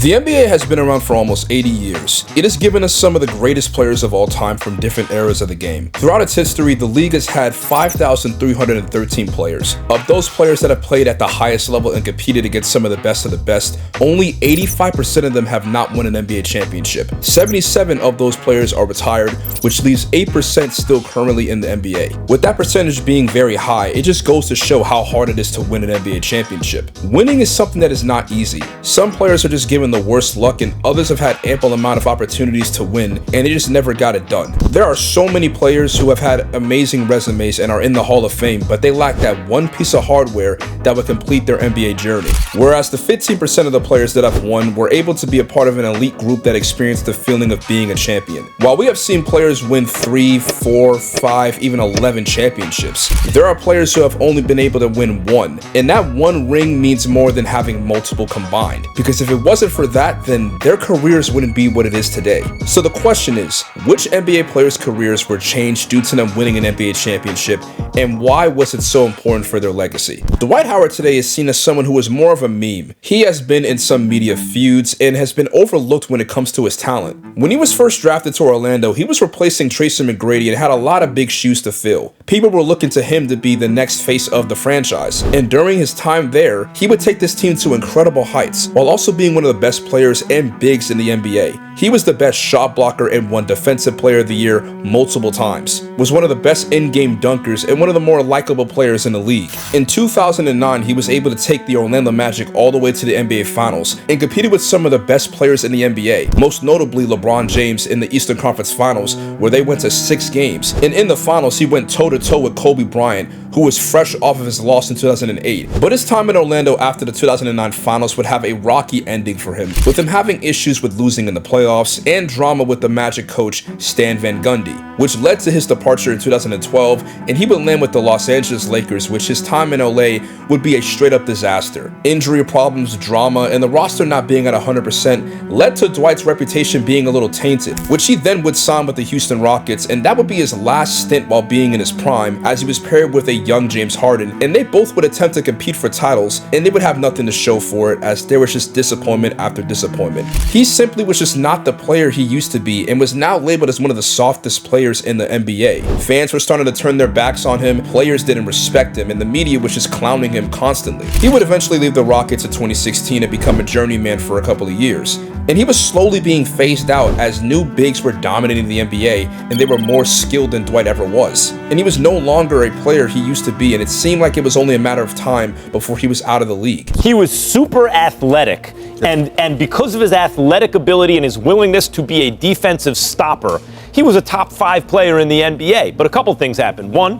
The NBA has been around for almost 80 years. It has given us some of the greatest players of all time from different eras of the game. Throughout its history, the league has had 5,313 players. Of those players that have played at the highest level and competed against some of the best, only 85% of them have not won an NBA championship. 77 of those players are retired, which leaves 8% still currently in the NBA. With that percentage being very high, it just goes to show how hard it is to win an NBA championship. Winning is something that is not easy. Some players are just given the worst luck, and others have had ample amount of opportunities to win and they just never got it done. There are so many players who have had amazing resumes and are in the Hall of Fame, but they lack that one piece of hardware that would complete their NBA journey. Whereas the 15% of the players that have won were able to be a part of an elite group that experienced the feeling of being a champion. While we have seen players win 3, 4, 5, even 11 championships, there are players who have only been able to win one, and that one ring means more than having multiple combined, because if it wasn't for that, then their careers wouldn't be what it is today. So the question is, which NBA players' careers were changed due to them winning an NBA championship, and why was it so important for their legacy? Dwight Howard today is seen as someone who is more of a meme. He has been in some media feuds and has been overlooked when it comes to his talent. When he was first drafted to Orlando, he was replacing Tracy McGrady and had a lot of big shoes to fill. People were looking to him to be the next face of the franchise, and during his time there, he would take this team to incredible heights, while also being one of the best players and bigs in the NBA. He was the best shot blocker and won Defensive Player of the Year multiple times, was one of the best in-game dunkers and one of the more likable players in the league. In 2009, he was able to take the Orlando Magic all the way to the NBA Finals and competed with some of the best players in the NBA, most notably LeBron James in the Eastern Conference Finals, where they went to 6 games. And in the finals, he went toe-to-toe with Kobe Bryant, who was fresh off of his loss in 2008. But his time in Orlando after the 2009 Finals would have a rocky ending for him, with him having issues with losing in the playoffs and drama with the Magic coach Stan Van Gundy, which led to his departure in 2012, and he would land with the Los Angeles Lakers, which his time in LA would be a straight-up disaster. Injury problems, drama, and the roster not being at 100% led to Dwight's reputation being a little tainted, which he then would sign with the Houston Rockets, and that would be his last stint while being in his prime, as he was paired with a young James Harden, and they both would attempt to compete for titles, and they would have nothing to show for it, as there was just disappointment after disappointment. He simply was just not the player he used to be, and was now labeled as one of the softest players in the NBA. Fans were starting to turn their backs on him, players didn't respect him, and the media was just clowning him constantly. He would eventually leave the Rockets in 2016 and become a journeyman for a couple of years, and he was slowly being phased out as new bigs were dominating the NBA, and they were more skilled than Dwight ever was. And he was no longer a player he used to be, and it seemed like it was only a matter of time before he was out of the league. He was super athletic, and because of his athletic ability and his willingness to be a defensive stopper, he was a top 5 player in the NBA. But a couple things happened. One,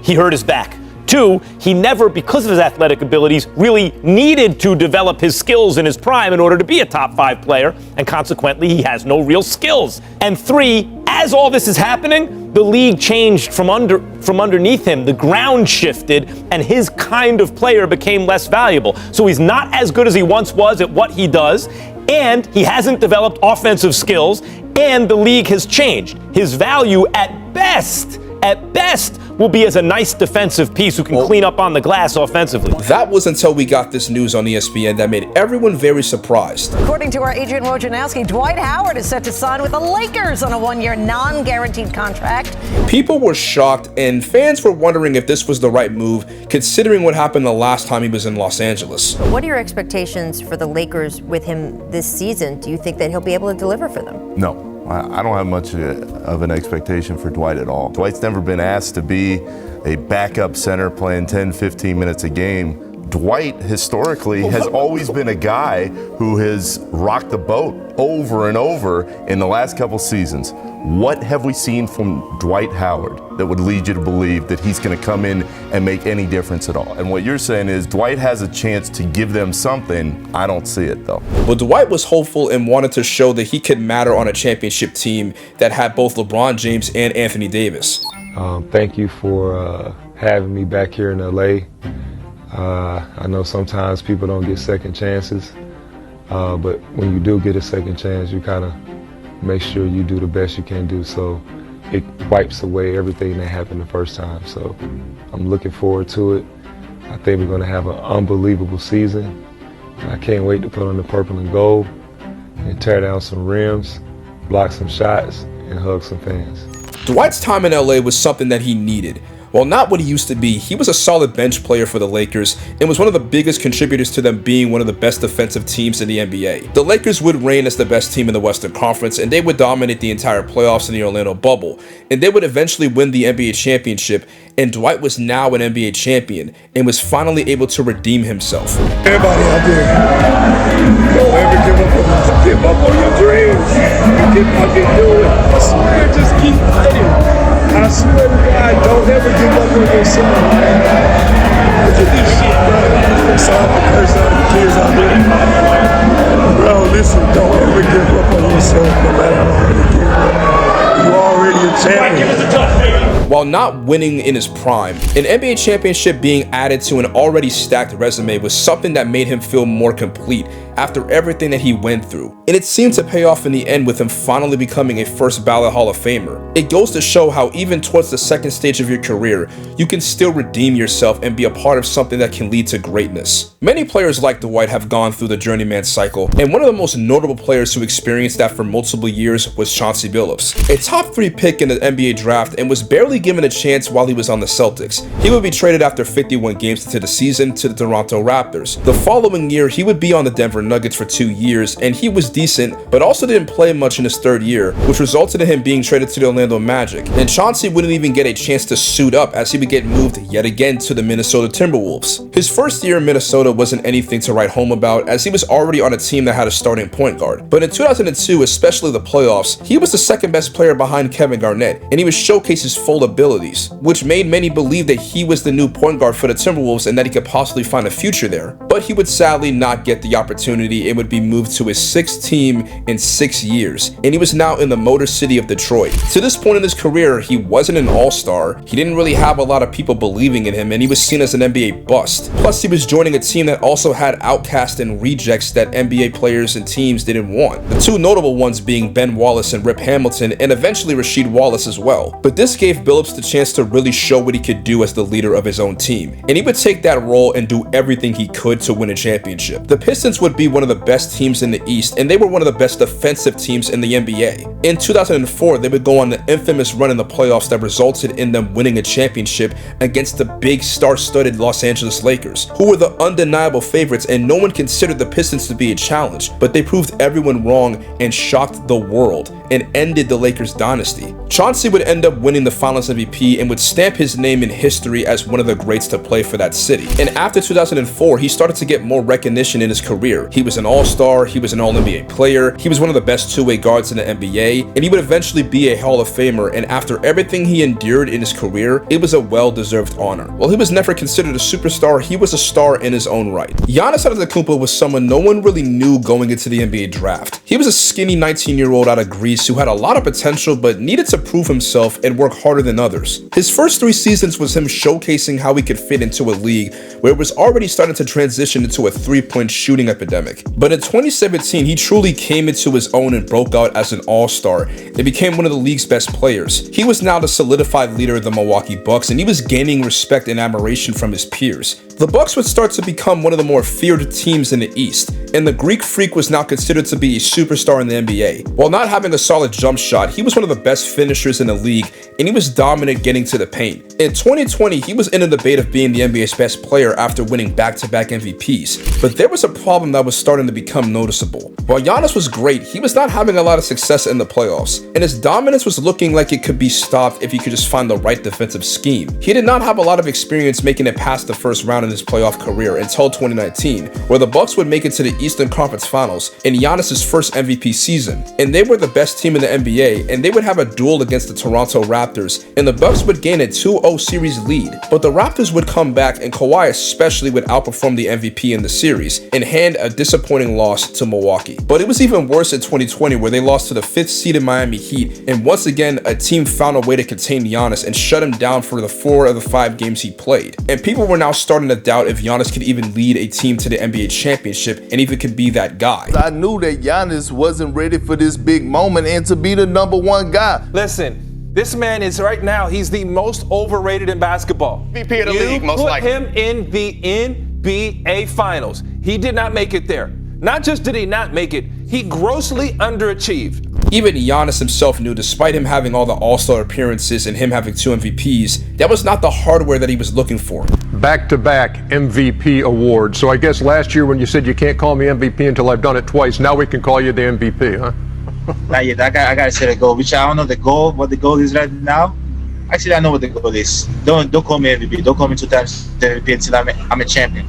he hurt his back. 2, he never, because of his athletic abilities, really needed to develop his skills in his prime in order to be a top 5 player, and consequently, he has no real skills. And 3, as all this is happening, the league changed from underneath him. The ground shifted, and his kind of player became less valuable. So he's not as good as he once was at what he does, and he hasn't developed offensive skills, and the league has changed. His value at best, will be as a nice defensive piece who can clean up on the glass offensively. That was until we got this news on ESPN that made everyone very surprised. According to our Adrian Wojnarowski, Dwight Howard is set to sign with the Lakers on a 1-year non-guaranteed contract. People were shocked, and fans were wondering if this was the right move, considering what happened the last time he was in Los Angeles. What are your expectations for the Lakers with him this season? Do you think that he'll be able to deliver for them? No. I don't have much of an expectation for Dwight at all. Dwight's never been asked to be a backup center playing 10, 15 minutes a game. Dwight, historically, has always been a guy who has rocked the boat over and over in the last couple seasons. What have we seen from Dwight Howard that would lead you to believe that he's going to come in and make any difference at all? And what you're saying is Dwight has a chance to give them something. I don't see it, though. Well, Dwight was hopeful and wanted to show that he could matter on a championship team that had both LeBron James and Anthony Davis. Thank you for having me back here in LA. I know sometimes people don't get second chances, but when you do get a second chance, you kind of make sure you do the best you can do, so it wipes away everything that happened the first time. So I'm looking forward to it. I think we're going to have an unbelievable season. I can't wait to put on the purple and gold. and tear down some rims, block some shots, and hug some fans. Dwight's time in LA was something that he needed. While not what he used to be, he was a solid bench player for the Lakers and was one of the biggest contributors to them being one of the best defensive teams in the NBA. The Lakers would reign as the best team in the Western Conference, and they would dominate the entire playoffs in the Orlando bubble, and they would eventually win the NBA championship, and Dwight was now an NBA champion and was finally able to redeem himself. Everybody out there, don't ever give up on your dreams. You can fucking do it. I swear, just keep fighting. I swear to God, don't ever give up on yourself. Look at this shit, bro. Sorry for cursing out the kids out there. Bro, listen, don't ever give up on yourself, no matter how hard you give up. You already a champion. While not winning in his prime, an NBA championship being added to an already stacked resume was something that made him feel more complete after everything that he went through. And it seemed to pay off in the end with him finally becoming a first ballot Hall of Famer. It goes to show how even towards the second stage of your career, you can still redeem yourself and be a part of something that can lead to greatness. Many players like Dwight have gone through the journeyman cycle, and one of the most notable players who experienced that for multiple years was Chauncey Billups, a top 3 pick in the NBA draft and was barely given a chance while he was on the Celtics. He would be traded after 51 games into the season to the Toronto Raptors. The following year, he would be on the Denver Nuggets for 2 years, and he was decent, but also didn't play much in his 3rd year, which resulted in him being traded to the Orlando Magic. And Chauncey wouldn't even get a chance to suit up as he would get moved yet again to the Minnesota Timberwolves. His first year in Minnesota wasn't anything to write home about, as he was already on a team that had a starting point guard. But in 2002, especially the playoffs, he was the second best player behind Kevin Garnett, and he would showcase his full abilities, which made many believe that he was the new point guard for the Timberwolves and that he could possibly find a future there. But he would sadly not get the opportunity and would be moved to his 6th team in 6 years, and he was now in the Motor City of Detroit. To this point in his career, he wasn't an all-star, he didn't really have a lot of people believing in him, and he was seen as an NBA bust. Plus, he was joining a team that also had outcasts and rejects that NBA players and teams didn't want. The 2 notable ones being Ben Wallace and Rip Hamilton, and eventually Rasheed Wallace as well. But this gave Billups the chance to really show what he could do as the leader of his own team, and he would take that role and do everything he could to win a championship. The Pistons would be one of the best teams in the East, and they were one of the best defensive teams in the NBA. In 2004, they would go on the infamous run in the playoffs that resulted in them winning a championship against the big star-studded Los Angeles Lakers, who were the undeniable favorites, and no one considered the Pistons to be a challenge, but they proved everyone wrong and shocked the world and ended the Lakers dynasty. Chauncey would end up winning the Finals MVP and would stamp his name in history as one of the greats to play for that city. And after 2004, he started to get more recognition in his career. He was an all-star, he was an all-NBA player, he was one of the best 2-way guards in the NBA, and he would eventually be a Hall of Famer, and after everything he endured in his career, it was a well-deserved honor. While he was never considered a superstar, he was a star in his own right. Giannis Antetokounmpo was someone no one really knew going into the NBA draft. He was a skinny 19-year-old out of Greece who had a lot of potential but needed to prove himself and work harder than others. His first 3 seasons was him showcasing how he could fit into a league where it was already starting to transition into a 3-point shooting epidemic. But in 2017, he truly came into his own and broke out as an all-star and became one of the league's best players. He was now the solidified leader of the Milwaukee Bucks, and he was gaining respect and admiration from his peers. The Bucks would start to become one of the more feared teams in the East, and the Greek Freak was now considered to be a superstar in the NBA. While not having a solid jump shot, he was one of the best finishers in the league, and he was dominant getting to the paint. In 2020, he was in a debate of being the NBA's best player after winning back-to-back MVPs, but there was a problem that was starting to become noticeable. While Giannis was great, he was not having a lot of success in the playoffs, and his dominance was looking like it could be stopped if he could just find the right defensive scheme. He did not have a lot of experience making it past the first round in his playoff career until 2019, where the Bucks would make it to the Eastern Conference Finals in Giannis' first MVP season, and they were the best team in the NBA, and they would have a duel against the Toronto Raptors, and the Bucks would gain a 2-0 series lead, but the Raptors would come back, and Kawhi especially would outperform the MVP in the series and hand a disappointing loss to Milwaukee. But it was even worse in 2020, where they lost to the 5th seeded Miami Heat, and once again a team found a way to contain Giannis and shut him down for the 4 of the 5 games he played. And people were now starting to doubt if Giannis could even lead a team to the NBA championship and if it could be that guy. I knew that Giannis wasn't ready for this big moment and to be the #1 guy. Listen, this man is right now, he's the most overrated in basketball. VP of the league, most likely. You put him in the NBA Finals. He did not make it there. Not just did he not make it, he grossly underachieved. Even Giannis himself knew, despite him having all the All-Star appearances and him having 2 MVPs, that was not the hardware that he was looking for. Back-to-back MVP awards. So I guess last year when you said you can't call me MVP until I've done it twice, now we can call you the MVP, huh? Not yet. I gotta set a goal, which I don't know what the goal is right now. Actually, I know what the goal is. Don't call me MVP. Don't call me 2 times MVP until I'm a champion.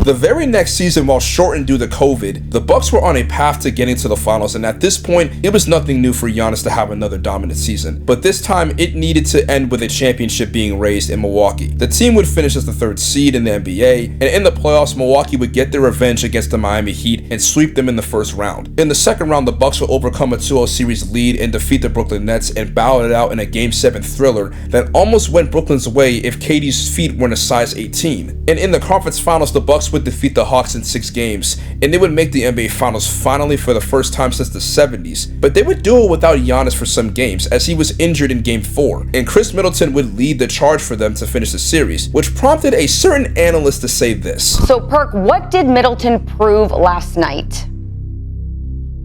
The very next season, while shortened due to COVID, the Bucks were on a path to getting to the finals, and at this point, it was nothing new for Giannis to have another dominant season. But this time, it needed to end with a championship being raised in Milwaukee. The team would finish as the 3rd seed in the NBA, and in the playoffs, Milwaukee would get their revenge against the Miami Heat and sweep them in the first round. In the second round, the Bucks would overcome a 2-0 series lead and defeat the Brooklyn Nets and battle it out in a Game 7 thriller that almost went Brooklyn's way if KD's feet weren't a size 18. And in the conference finals, the Bucks would defeat the Hawks in 6 games, and they would make the NBA Finals finally for the first time since the 70s. But they would do it without Giannis for some games, as he was injured in Game 4, and Chris Middleton would lead the charge for them to finish the series, which prompted a certain analyst to say this. So, Perk, what did Middleton prove last night?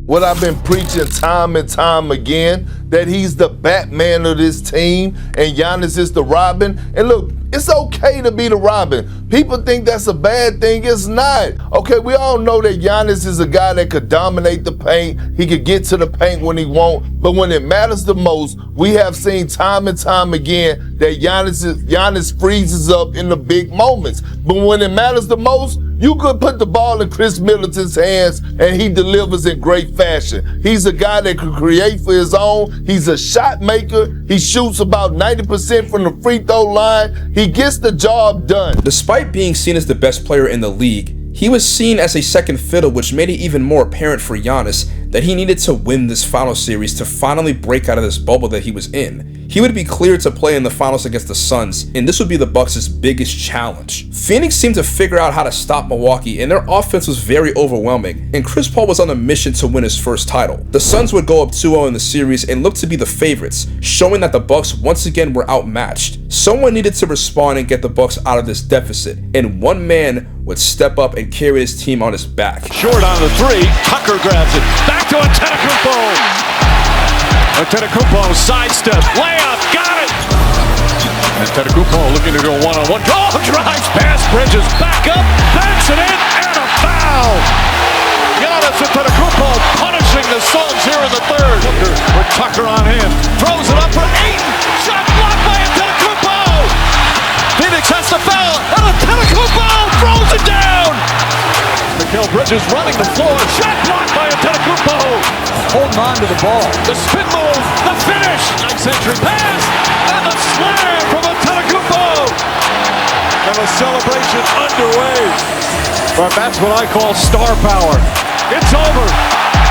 What I've been preaching time and time again, that he's the Batman of this team and Giannis is the Robin. And look, it's okay to be the Robin. People think that's a bad thing. It's not. Okay, we all know that Giannis is a guy that could dominate the paint. He could get to the paint when he wants. But when it matters the most, we have seen time and time again that Giannis freezes up in the big moments. But when it matters the most, you could put the ball in Chris Middleton's hands and he delivers in great fashion. He's a guy that can create for his own. He's a shot maker. He shoots about 90% from the free throw line. He gets the job done. Despite being seen as the best player in the league, he was seen as a second fiddle, which made it even more apparent for Giannis that he needed to win this final series to finally break out of this bubble that he was in. He would be cleared to play in the finals against the Suns, and this would be the Bucks' biggest challenge. Phoenix seemed to figure out how to stop Milwaukee, and their offense was very overwhelming, and Chris Paul was on a mission to win his first title. The Suns would go up 2-0 in the series and look to be the favorites, showing that the Bucks once again were outmatched. Someone needed to respond and get the Bucks out of this deficit, and one man would step up and carry his team on his back. Short on the 3, Tucker grabs it, back to Antetokounmpo. Antetokounmpo sidestep, layup, got it! Antetokounmpo looking to go one-on-one, drives past Bridges, back up, banks it in, and a foul! Giannis Antetokounmpo punishing the Suns here in the 3rd. With Tucker on him, throws it up for Ayton, shot blocked by Antetokounmpo! Phoenix has to foul, and Antetokounmpo throws it down! Mikal Bridges running the floor, shot blocked by Antetokounmpo! Holding on to the ball. The spin move, the finish, eccentric pass, and the slam from Antetokounmpo! And the celebration underway. But that's what I call star power. It's over.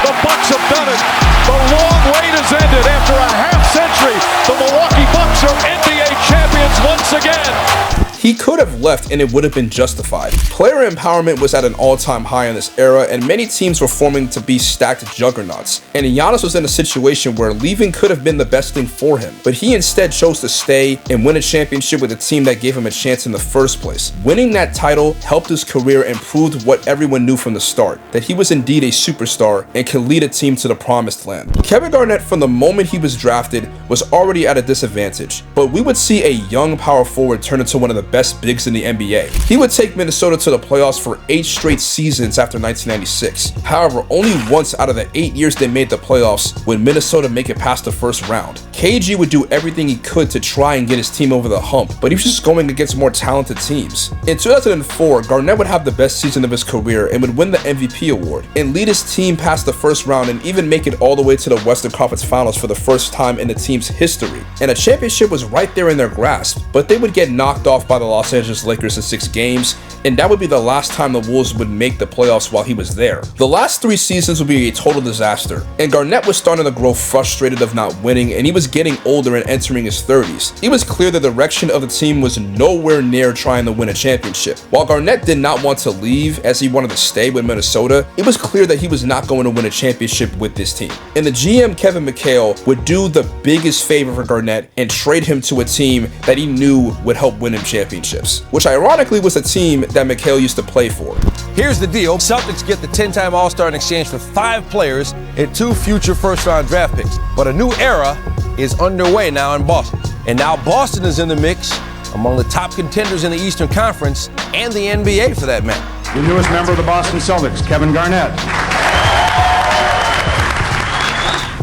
The Bucks have done it. The long wait has ended. After a half century, the Milwaukee Bucks are NBA champions once again. He could have left and it would have been justified. Player empowerment was at an all-time high in this era, and many teams were forming to be stacked juggernauts. And Giannis was in a situation where leaving could have been the best thing for him, but he instead chose to stay and win a championship with a team that gave him a chance in the first place. Winning that title helped his career and proved what everyone knew from the start, that he was indeed a superstar and could lead a team to the promised land. Kevin Garnett, from the moment he was drafted, was already at a disadvantage, but we would see a young power forward turn into one of the best bigs in the NBA. He would take Minnesota to the playoffs for 8 straight seasons after 1996. However, only once out of the 8 years they made the playoffs would Minnesota make it past the first round. KG would do everything he could to try and get his team over the hump, but he was just going against more talented teams. In 2004, Garnett would have the best season of his career and would win the MVP award and lead his team past the first round and even make it all the way to the Western Conference Finals for the first time in the team's history. And a championship was right there in their grasp, but they would get knocked off by the Los Angeles Lakers in 6 games, and that would be the last time the Wolves would make the playoffs while he was there. The last 3 seasons would be a total disaster, and Garnett was starting to grow frustrated of not winning, and he was getting older and entering his 30s. It was clear the direction of the team was nowhere near trying to win a championship. While Garnett did not want to leave as he wanted to stay with Minnesota, it was clear that he was not going to win a championship with this team. And the GM, Kevin McHale, would do the biggest favor for Garnett and trade him to a team that he knew would help win him championships. championships, which ironically was a team that McHale used to play for. Here's the deal. Celtics get the 10-time All-Star in exchange for 5 players and 2 future first-round draft picks. But a new era is underway now in Boston. And now Boston is in the mix among the top contenders in the Eastern Conference and the NBA for that matter. The newest member of the Boston Celtics, Kevin Garnett.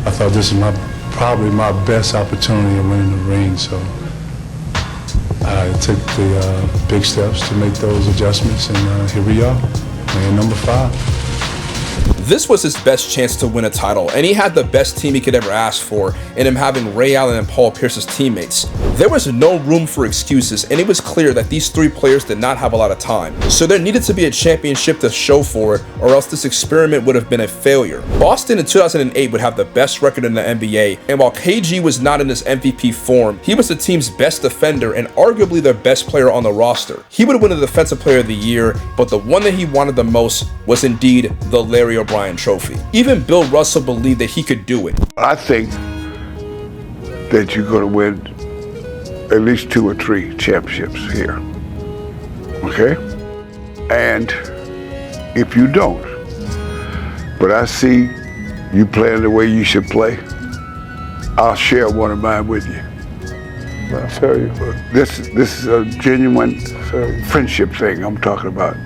I thought this is probably my best opportunity of winning the ring, so I took the big steps to make those adjustments, and here we are, man, number 5. This was his best chance to win a title, and he had the best team he could ever ask for in him having Ray Allen and Paul Pierce as teammates. There was no room for excuses, and it was clear that these 3 players did not have a lot of time. So there needed to be a championship to show for it, or else this experiment would have been a failure. Boston in 2008 would have the best record in the NBA, and while KG was not in his MVP form, he was the team's best defender and arguably their best player on the roster. He would win the Defensive Player of the Year, but the one that he wanted the most was indeed the Larry O'Brien Trophy. Even Bill Russell believed that he could do it. I think that you're going to win at least 2 or 3 championships here. Okay? And if you don't, but I see you playing the way you should play, I'll share one of mine with you. I feel you. This is a genuine friendship thing I'm talking about.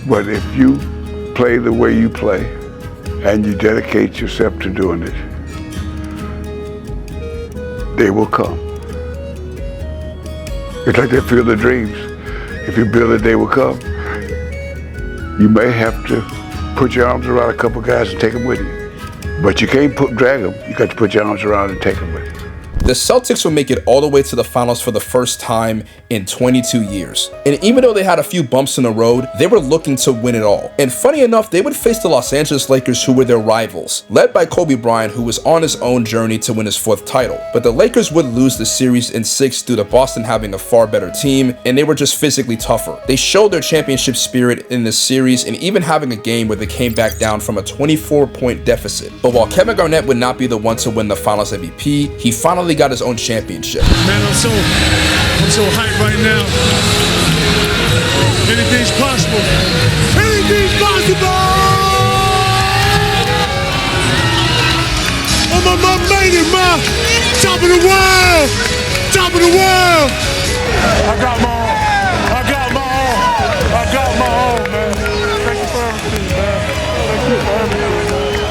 But if you play the way you play and you dedicate yourself to doing it, they will come. It's like that Field of Dreams. If you build it, they will come. You may have to put your arms around a couple guys and take them with you. But you can't drag them. You got to put your arms around and take them with you. The Celtics would make it all the way to the finals for the first time in 22 years. And even though they had a few bumps in the road, they were looking to win it all. And funny enough, they would face the Los Angeles Lakers, who were their rivals, led by Kobe Bryant, who was on his own journey to win his 4th title. But the Lakers would lose the series in 6 due to Boston having a far better team, and they were just physically tougher. They showed their championship spirit in this series, and even having a game where they came back down from a 24-point deficit. But while Kevin Garnett would not be the one to win the Finals MVP, he finally got his own championship. Man, I'm so hyped right now. Anything's possible. Anything's possible! Oh, my made it, man! Top of the world! Top of the world! I got my own. I got my own. I got my own, man. Thank you for everything, man. Thank you for everything, man.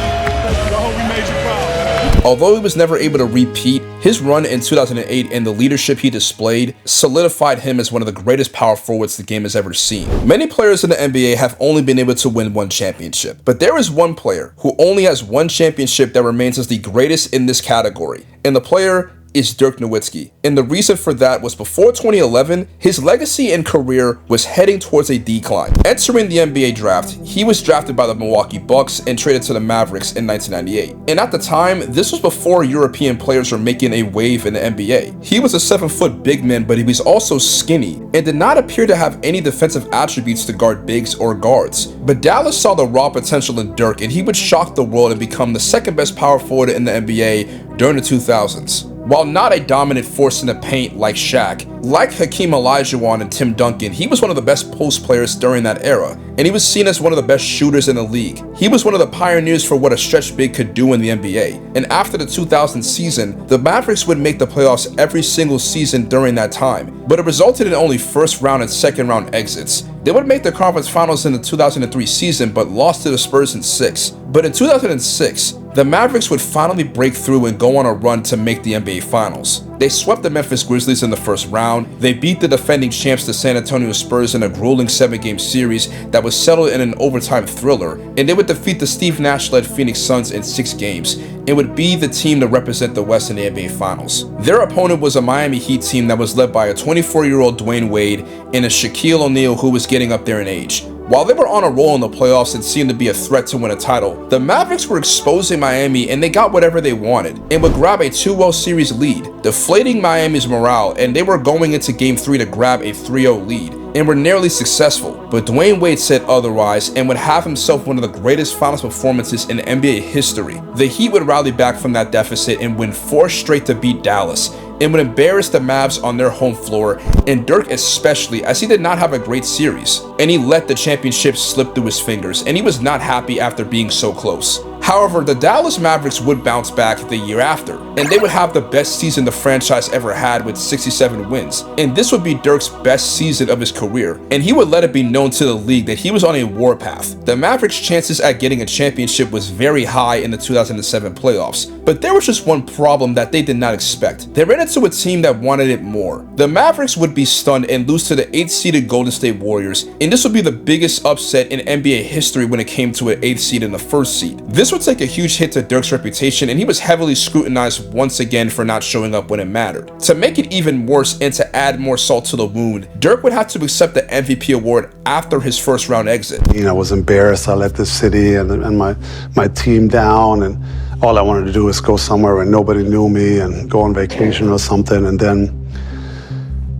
I hope we made you proud. Although he was never able to repeat, his run in 2008 and the leadership he displayed solidified him as one of the greatest power forwards the game has ever seen. Many players in the NBA have only been able to win 1 championship, but there is one player who only has 1 championship that remains as the greatest in this category, and the player is Dirk Nowitzki. And the reason for that was before 2011, his legacy and career was heading towards a decline. Entering the NBA draft, he was drafted by the Milwaukee Bucks and traded to the Mavericks in 1998. And at the time, this was before European players were making a wave in the NBA. He was a 7-foot big man, but he was also skinny and did not appear to have any defensive attributes to guard bigs or guards. But Dallas saw the raw potential in Dirk, and he would shock the world and become the 2nd best power forward in the NBA during the 2000s. While not a dominant force in the paint like Shaq, like Hakeem Olajuwon and Tim Duncan, he was one of the best post players during that era, and he was seen as one of the best shooters in the league. He was one of the pioneers for what a stretch big could do in the NBA, and after the 2000 season, the Mavericks would make the playoffs every single season during that time, but it resulted in only 1st round and 2nd round exits. They would make the conference finals in the 2003 season, but lost to the Spurs in 6. But in 2006, the Mavericks would finally break through and go on a run to make the NBA Finals. They swept the Memphis Grizzlies in the 1st round, they beat the defending champs, the San Antonio Spurs, in a grueling 7-game series that was settled in an overtime thriller, and they would defeat the Steve Nash-led Phoenix Suns in 6 games, and would be the team to represent the West in the NBA Finals. Their opponent was a Miami Heat team that was led by a 24-year-old Dwayne Wade and a Shaquille O'Neal who was getting up there in age. While they were on a roll in the playoffs and seemed to be a threat to win a title, the Mavericks were exposing Miami and they got whatever they wanted and would grab a 2-0 series lead, deflating Miami's morale, and they were going into Game 3 to grab a 3-0 lead and were nearly successful. But Dwayne Wade said otherwise and would have himself one of the greatest finals performances in NBA history. The Heat would rally back from that deficit and win 4 straight to beat Dallas, and would embarrass the Mavs on their home floor, and Dirk especially, as he did not have a great series, and he let the championship slip through his fingers, and he was not happy after being so close. However, the Dallas Mavericks would bounce back the year after, and they would have the best season the franchise ever had with 67 wins. And this would be Dirk's best season of his career, and he would let it be known to the league that he was on a warpath. The Mavericks' chances at getting a championship was very high in the 2007 playoffs, but there was just one problem that they did not expect. They ran into a team that wanted it more. The Mavericks would be stunned and lose to the 8th-seeded Golden State Warriors, and this would be the biggest upset in NBA history when it came to an 8th seed and the 1st seed. This would take a huge hit to Dirk's reputation, and he was heavily scrutinized once again for not showing up when it mattered. To make it even worse and to add more salt to the wound, Dirk would have to accept the MVP award after his first round exit. I was embarrassed. I let the city and my team down, and all I wanted to do was go somewhere where nobody knew me and go on vacation or something. And then,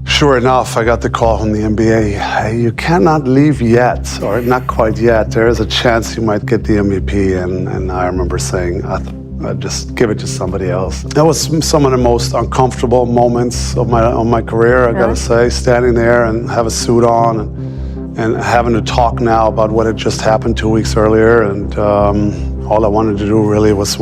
sure enough, I got the call from the NBA. Hey, you cannot leave yet, or not quite yet. There is a chance you might get the MVP. And I remember saying, I'd just give it to somebody else. That was some of the most uncomfortable moments of my career, I gotta say, standing there and have a suit on and having to talk now about what had just happened 2 weeks earlier. And all I wanted to do really was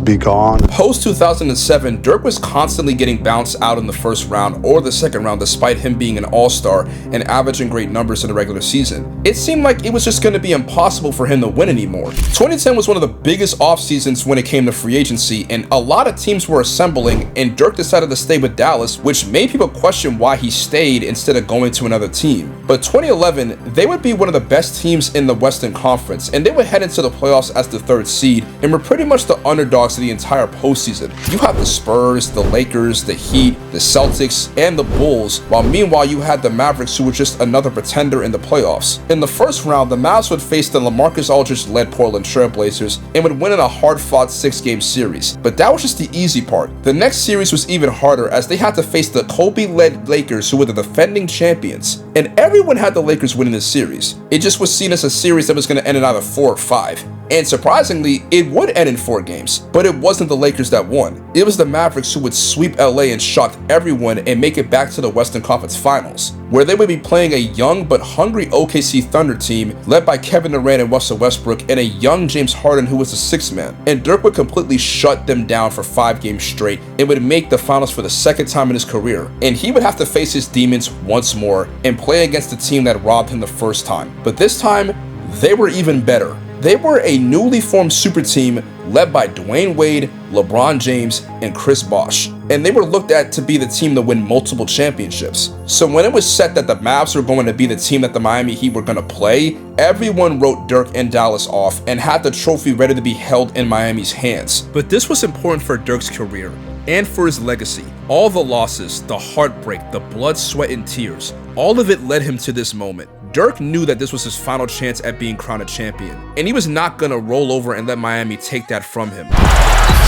be gone. Post 2007, Dirk was constantly getting bounced out in the first round or the second round despite him being an all-star and averaging great numbers in the regular season. It seemed like it was just going to be impossible for him to win anymore. 2010 was one of the biggest off seasons when it came to free agency, and a lot of teams were assembling, and Dirk decided to stay with Dallas, which made people question why he stayed instead of going to another team. But 2011, they would be one of the best teams in the Western Conference, and they would head into the playoffs as the 3rd seed and were pretty much the underdogs of the entire postseason. You have the Spurs, the Lakers, the Heat, the Celtics, and the Bulls, while meanwhile you had the Mavericks, who were just another pretender in the playoffs. In the first round, the Mavs would face the LaMarcus Aldridge-led Portland Trail Blazers and would win in a hard-fought 6-game series. But that was just the easy part. The next series was even harder, as they had to face the Kobe-led Lakers, who were the defending champions. And everyone had the Lakers winning this series. It just was seen as a series that was going to end in either 4 or 5. And surprisingly, it would end in 4 games, but it wasn't the Lakers that won. It was the Mavericks who would sweep LA and shock everyone and make it back to the Western Conference Finals, where they would be playing a young but hungry OKC Thunder team led by Kevin Durant and Russell Westbrook and a young James Harden who was the 6th man. And Dirk would completely shut them down for 5 games straight and would make the finals for the 2nd time in his career. And he would have to face his demons once more and play against the team that robbed him the first time. But this time, they were even better. They were a newly formed super team led by Dwayne Wade, LeBron James, and Chris Bosh, and they were looked at to be the team to win multiple championships. So when it was set that the Mavs were going to be the team that the Miami Heat were going to play, everyone wrote Dirk and Dallas off and had the trophy ready to be held in Miami's hands. But this was important for Dirk's career and for his legacy. All the losses, the heartbreak, the blood, sweat, and tears, all of it led him to this moment. Dirk knew that this was his final chance at being crowned a champion, and he was not gonna roll over and let Miami take that from him.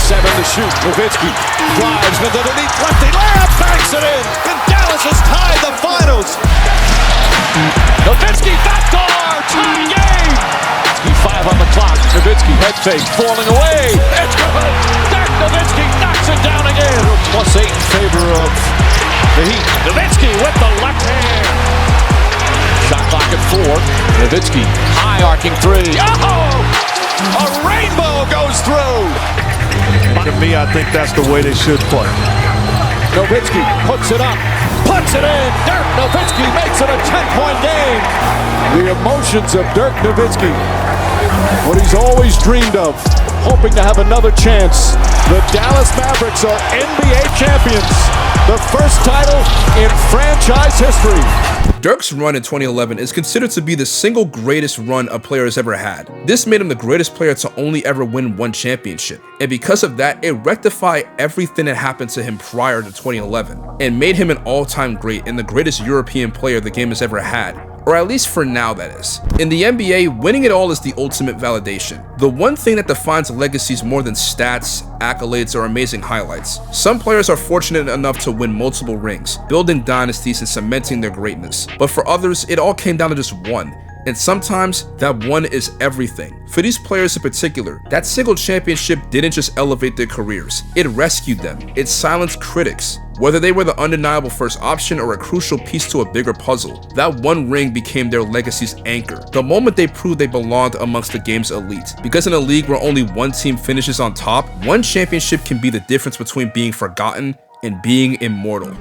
7 to shoot. Nowitzki drives with underneath lefty layup, banks it in, and Dallas has tied the finals. Nowitzki backdoor, tie game. 5 on the clock. Nowitzki head fake, falling away. It's good. Dirk Nowitzki knocks it down again. +8 in favor of the Heat. Nowitzki with the left hand. Shot clock at 4. Nowitzki, high arcing 3. Oh! A rainbow goes through! To me, I think that's the way they should play. Nowitzki puts it up, puts it in. Dirk Nowitzki makes it a 10-point game. The emotions of Dirk Nowitzki. What he's always dreamed of, hoping to have another chance. The Dallas Mavericks are NBA champions. The first title in franchise history. Dirk's run in 2011 is considered to be the single greatest run a player has ever had. This made him the greatest player to only ever win 1 championship. And because of that, it rectified everything that happened to him prior to 2011 and made him an all-time great and the greatest European player the game has ever had. Or at least for now, that is. In the NBA, winning it all is the ultimate validation. The one thing that defines legacies more than stats, accolades, or amazing highlights. Some players are fortunate enough to win multiple rings, building dynasties and cementing their greatness. But for others, it all came down to just one. And sometimes that one is everything. For these players in particular, that single championship didn't just elevate their careers, it rescued them. It silenced critics. Whether they were the undeniable first option or a crucial piece to a bigger puzzle, that one ring became their legacy's anchor. The moment they proved they belonged amongst the game's elite. Because in a league where only one team finishes on top, one championship can be the difference between being forgotten and being immortal.